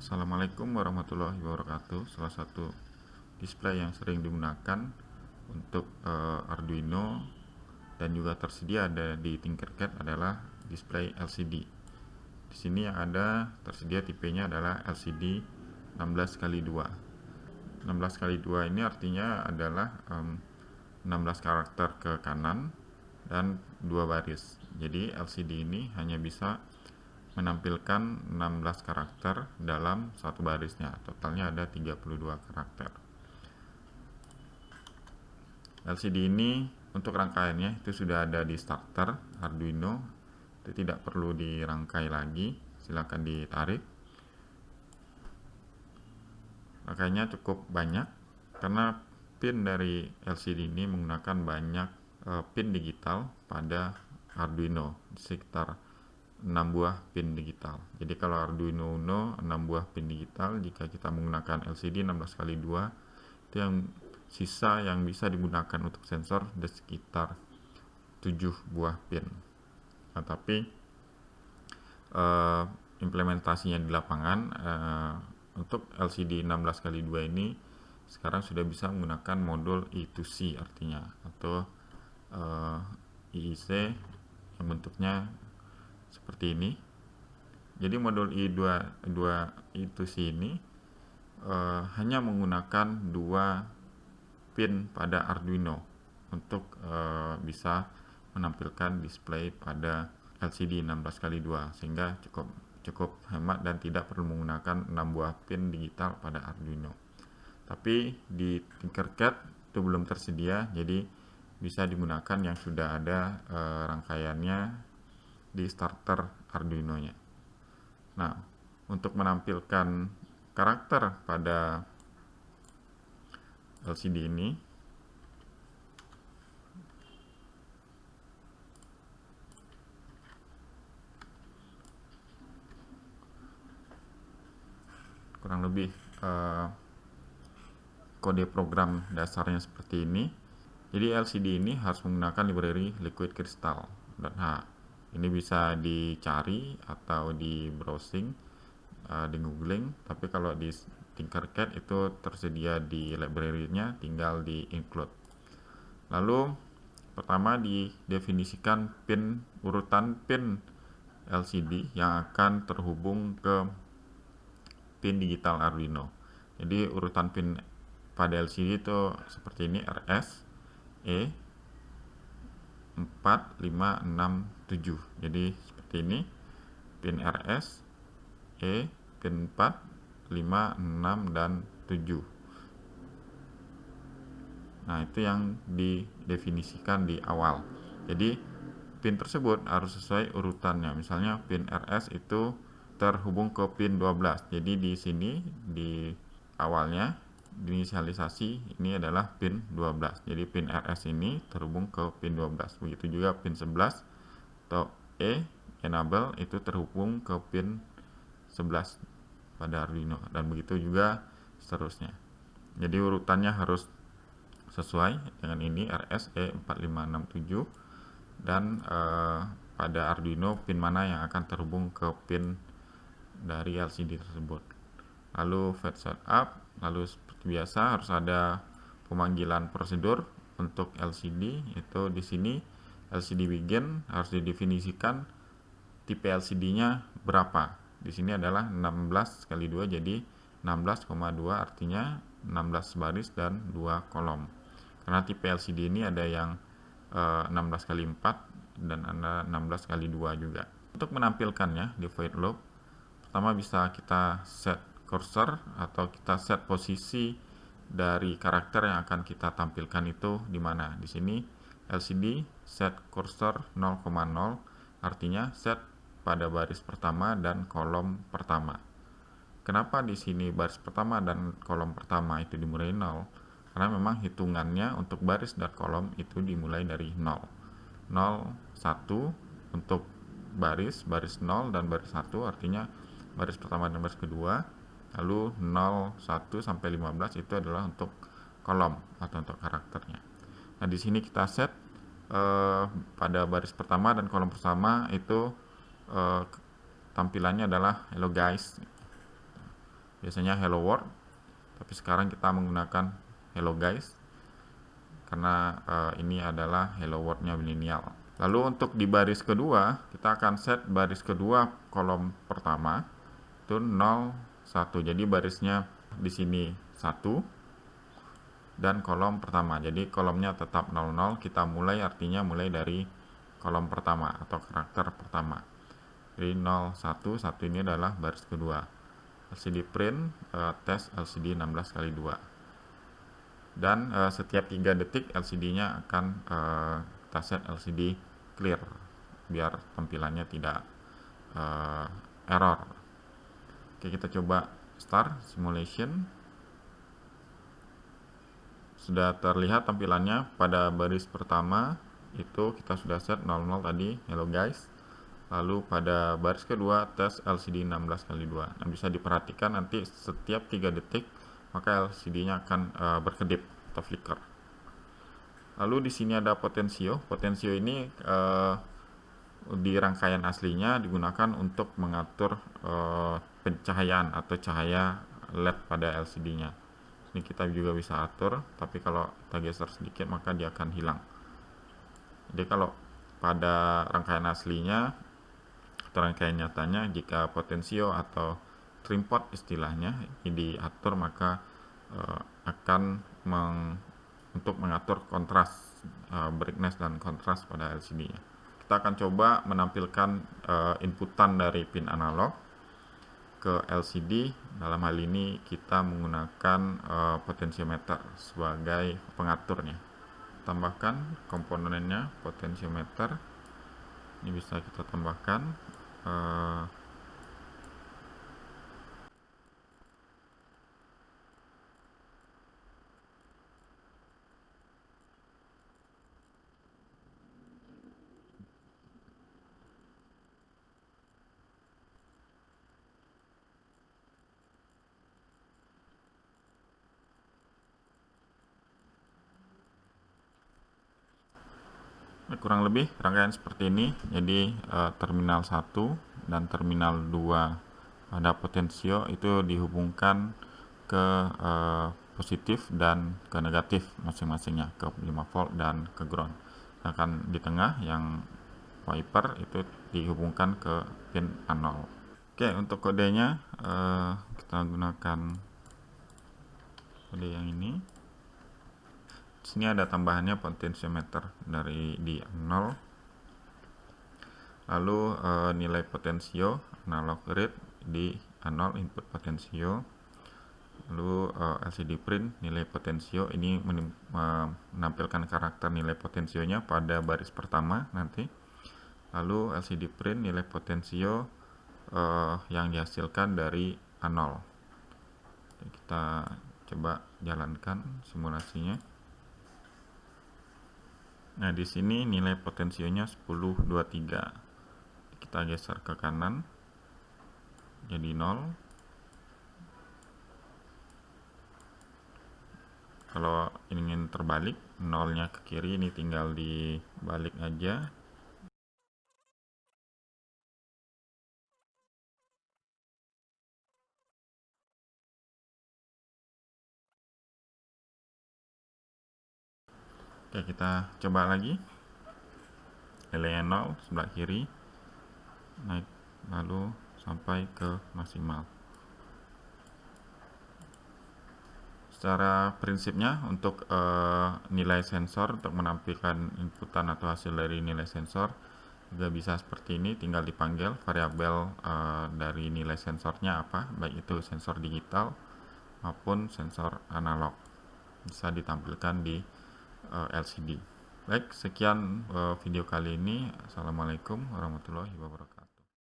Assalamualaikum warahmatullahi wabarakatuh. Salah satu display yang sering digunakan untuk Arduino dan juga tersedia ada di Tinkercad adalah display LCD. Di sini yang ada tersedia tipenya adalah LCD 16x2. 16x2 ini artinya adalah 16 karakter ke kanan dan 2 baris. Jadi LCD ini hanya bisa menampilkan 16 karakter dalam satu barisnya. Totalnya ada 32 karakter. LCD ini untuk rangkaiannya itu sudah ada di starter Arduino. Itu tidak perlu dirangkai lagi. Silakan ditarik. Rangkaiannya cukup banyak karena pin dari LCD ini menggunakan banyak pin digital pada Arduino, sekitar 6 buah pin digital. Jadi kalau Arduino Uno 6 buah pin digital, jika kita menggunakan LCD 16x2 itu yang sisa yang bisa digunakan untuk sensor ada sekitar 7 buah pin. Nah, tapi implementasinya di lapangan untuk LCD 16x2 ini sekarang sudah bisa menggunakan modul I2C artinya, atau IIC yang bentuknya seperti ini. Jadi modul I2C ini hanya menggunakan 2 pin pada Arduino untuk bisa menampilkan display pada LCD 16x2, sehingga cukup hemat dan tidak perlu menggunakan 6 buah pin digital pada Arduino. Tapi di Tinkercad itu belum tersedia, jadi bisa digunakan yang sudah ada rangkaiannya di starter Arduino-nya. Nah, untuk menampilkan karakter pada LCD ini, kurang lebih kode program dasarnya seperti ini. Jadi LCD ini harus menggunakan library Liquid Crystal. Dan ini bisa dicari atau di browsing, di googling, tapi kalau di Tinkercad itu tersedia di library-nya, tinggal di include. Lalu pertama didefinisikan urutan pin LCD yang akan terhubung ke pin digital Arduino. Jadi urutan pin pada LCD itu seperti ini: RS, E, 4, 5, 6, 7. Jadi seperti ini: pin RS, E, pin 4, 5, 6, dan 7. Nah, itu yang didefinisikan di awal. Jadi pin tersebut harus sesuai urutannya. Misalnya pin RS itu terhubung ke pin 12. Jadi di sini di awalnya diinisialisasi ini adalah pin 12. Jadi pin RS ini terhubung ke pin 12. Begitu juga pin 11 atau E enable itu terhubung ke pin 11 pada Arduino, dan begitu juga seterusnya. Jadi urutannya harus sesuai dengan ini: RS, E, 4, 5, 6, 7, dan pada Arduino pin mana yang akan terhubung ke pin dari LCD tersebut. Lalu fetch setup, lalu seperti biasa harus ada pemanggilan prosedur untuk LCD. Itu di sini LCD begin harus didefinisikan tipe LCD-nya berapa. Di sini adalah 16x2, jadi 16,2 artinya 16 baris dan 2 kolom. Karena tipe LCD ini ada yang 16x4 dan ada 16x2 juga. Untuk menampilkannya di void loop, pertama bisa kita set cursor atau kita set posisi dari karakter yang akan kita tampilkan itu di mana. Di sini LCD set cursor 0,0 artinya set pada baris pertama dan kolom pertama. Kenapa di sini baris pertama dan kolom pertama itu dimulai 0? Karena memang hitungannya untuk baris dan kolom itu dimulai dari 0. 0, 1 untuk baris 0 dan baris 1 artinya baris pertama dan baris kedua. Lalu 0, 1 sampai 15 itu adalah untuk kolom atau untuk karakternya. Nah, di sini kita set pada baris pertama dan kolom pertama itu tampilannya adalah hello guys. biasanya hello world, tapi sekarang kita menggunakan hello guys karena ini adalah hello world-nya milenial. Lalu untuk di baris kedua, kita akan set baris kedua kolom pertama itu 0 1. Jadi barisnya di sini 1 dan kolom pertama. Jadi kolomnya tetap 00, kita mulai artinya mulai dari kolom pertama atau karakter pertama. Jadi 0 1 1 ini adalah baris kedua. LCD print tes LCD 16x2. Dan setiap 3 detik LCD-nya akan kita set LCD clear biar tampilannya tidak error. Oke, kita coba start simulation. Sudah terlihat tampilannya pada baris pertama itu kita sudah set 00 tadi, hello guys. Lalu pada baris kedua tes LCD 16x2. Nah, bisa diperhatikan nanti setiap 3 detik maka LCD-nya akan berkedip atau flicker. Lalu di sini ada potensio. Potensio ini di rangkaian aslinya digunakan untuk mengatur pencahayaan atau cahaya LED pada LCD-nya. Ini kita juga bisa atur, tapi kalau kita geser sedikit maka dia akan hilang. Jadi kalau pada rangkaian aslinya atau rangkaian nyatanya, jika potensio atau trim pot istilahnya ini diatur, maka akan untuk mengatur kontras, brightness dan kontras pada LCD-nya. Kita akan coba menampilkan inputan dari pin analog ke LCD. Dalam hal ini kita menggunakan potensiometer sebagai pengaturnya. Tambahkan komponennya potensiometer. Ini bisa kita tambahkan kurang lebih rangkaian seperti ini. Jadi terminal 1 dan terminal 2 pada potensio itu dihubungkan ke positif dan ke negatif masing-masingnya, ke 5 volt dan ke ground. Sedangkan di tengah yang wiper itu dihubungkan ke pin A0. Oke, untuk kodenya kita gunakan kode yang ini. Sini ada tambahannya potensiometer dari di 0. Lalu nilai potensio analog read di A0 input potensio. Lalu LCD print nilai potensio ini menampilkan karakter nilai potensionya pada baris pertama nanti. Lalu LCD print nilai potensio yang dihasilkan dari A0. Kita coba jalankan simulasinya. Nah, di sini nilai potensionya 1023. Kita geser ke kanan jadi 0. Kalau ingin terbalik, 0-nya ke kiri, ini tinggal dibalik aja. Oke, kita coba lagi. Nilainya 0 sebelah kiri, naik lalu sampai ke maksimal. Secara prinsipnya untuk nilai sensor, untuk menampilkan inputan atau hasil dari nilai sensor juga bisa seperti ini. Tinggal dipanggil variabel dari nilai sensornya apa, baik itu sensor digital maupun sensor analog, bisa ditampilkan di LCD. Baik, sekian video kali ini. Assalamualaikum warahmatullahi wabarakatuh.